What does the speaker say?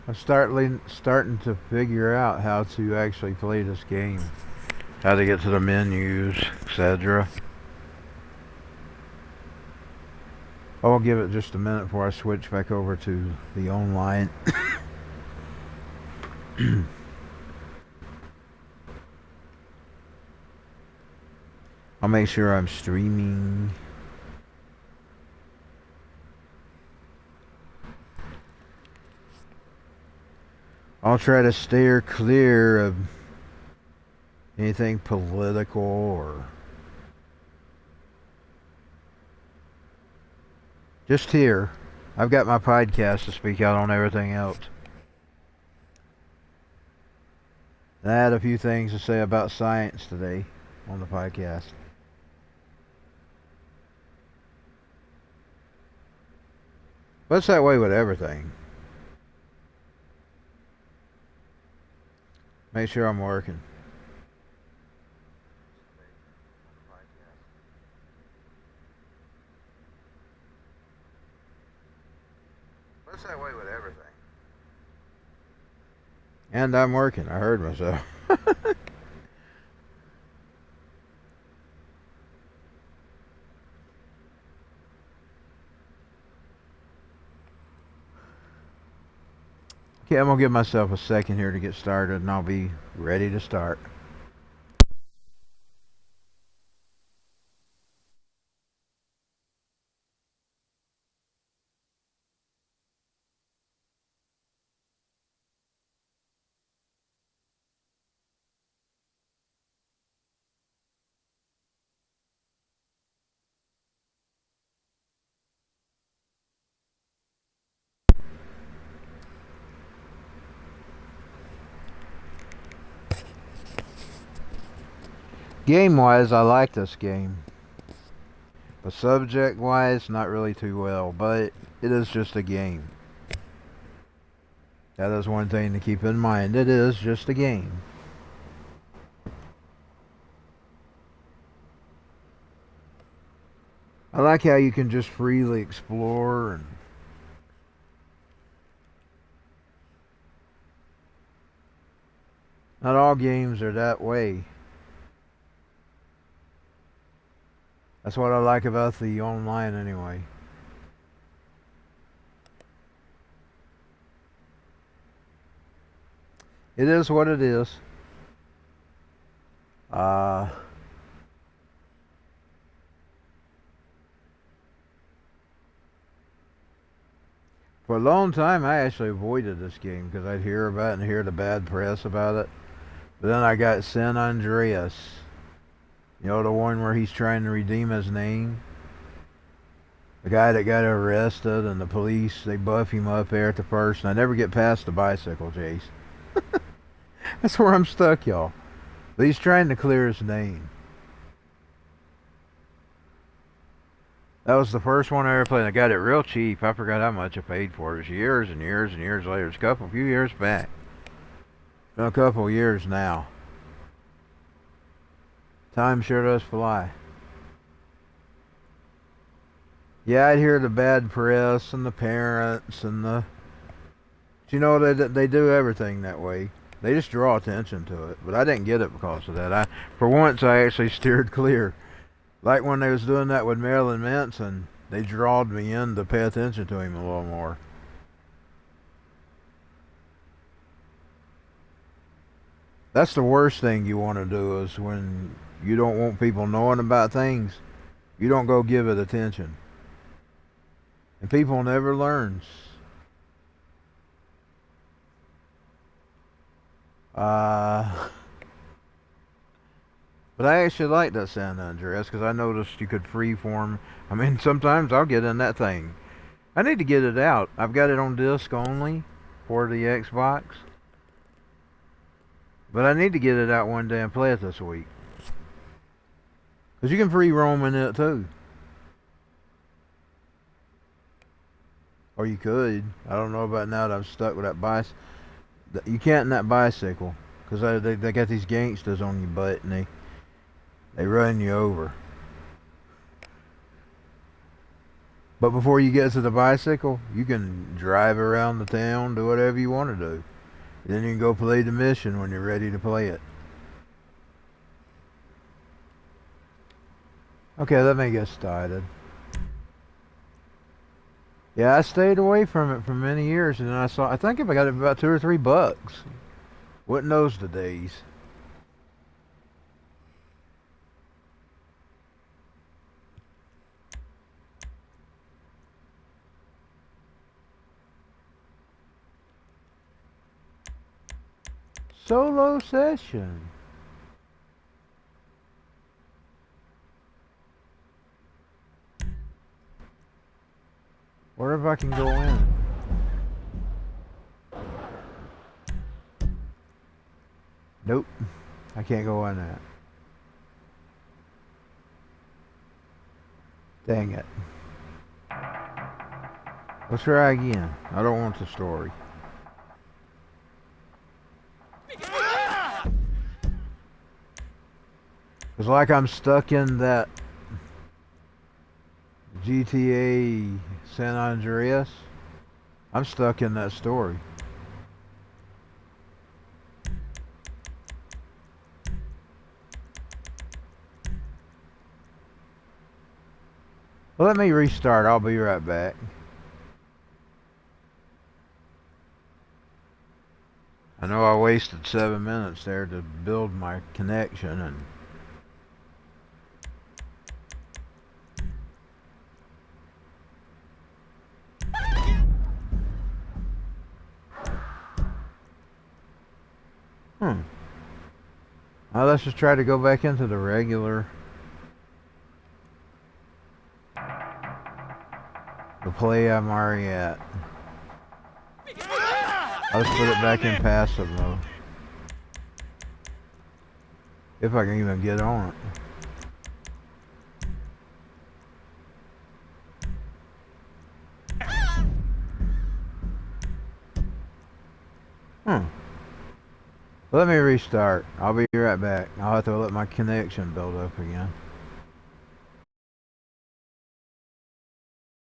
I'm starting to figure out how to actually play this game. How to get to the menus, etc. I'll give it just a minute before I switch back over to the online. I'll make sure I'm streaming. I'll try to steer clear of anything political or just here. I've got my podcast to speak out on everything else. And I had a few things to say about science today on the podcast. But it's that way with everything. Make sure I'm working. But it's that way with everything. And I'm working. I heard myself. Okay, I'm going to give myself a second here to get started, and I'll be ready to start. Game-wise, I like this game. But subject-wise, not really too well. But it is just a game. That is one thing to keep in mind. It is just a game. I like how you can just freely explore and not all games are that way. That's what I like about the online anyway. It is what it is. For a long time, I actually avoided this game because I'd hear about it and hear the bad press about it. But then I got San Andreas. You know, the one where he's trying to redeem his name? The guy that got arrested and the police, they buff him up there at the first. And I never get past the bicycle chase. That's where I'm stuck, y'all. But he's trying to clear his name. That was the first one I ever played. I got it real cheap. I forgot how much I paid for it. It was years and years and years later. It's a few years back. Been a couple years now. Time sure does fly. Yeah, I'd hear the bad press and the parents and the... You know, they do everything that way. They just draw attention to it. But I didn't get it because of that. For once, I actually steered clear. Like when they was doing that with Marilyn Manson, they drawed me in to pay attention to him a little more. That's the worst thing you want to do is when you don't want people knowing about things, you don't go give it attention. And people never learns. But I actually like that San Andreas because I noticed you could freeform. I mean, sometimes I'll get in that thing. I need to get it out. I've got it on disc only for the Xbox. But I need to get it out one day and play it this week. Because you can free roam in it too. Or you could. I don't know about now that I'm stuck with that bicycle. You can't in that bicycle. Because they got these gangsters on your butt and they run you over. But before you get to the bicycle, you can drive around the town, do whatever you want to do. Then you can go play the mission when you're ready to play it. Okay, let me get started. Yeah, I stayed away from it for many years, and then I think if I got it for about $2 or $3. What knows the days? Solo session. Where if I can go in? Nope. I can't go in that. Dang it. Let's try again. I don't want the story. It's like I'm stuck in that GTA San Andreas. I'm stuck in that story. Well, let me restart. I'll be right back. I know I wasted 7 minutes there to build my connection and now let's just try to go back into the regular the play I'm already at. Let's put it back in passive mode. If I can even get on it. Let me restart. I'll be right back. I'll have to let my connection build up again.